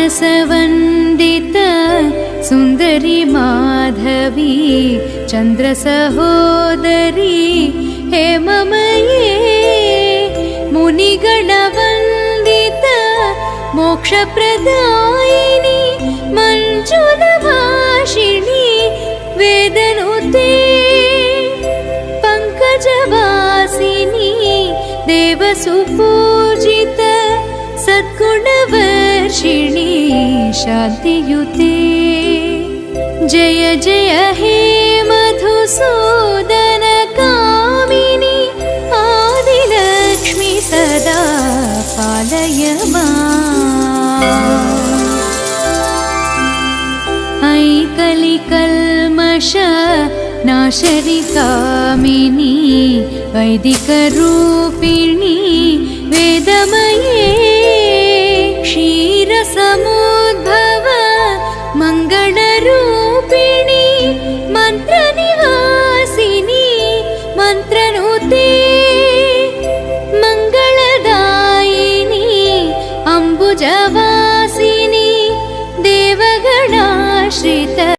मानसवन्दित सुन्दरी माधवी चन्द्रसहोदरी हेममये मुनिगणवन्दित मोक्षप्रदायिनी मञ्जुलभाषिणी वेदनुते पङ्कजवासिनी देवसुपूजित सद्गुणवर्षिणी शान्तियुते जय जय हे मधुसूदन कामिनी आदिलक्ष्मी सदा पालय माम्। ऐ कलिकल्मष नाशरि कामिनी वैदिकरूपिणी वेदमये क्षीरसमुद्भव मङ्गलरूपिणी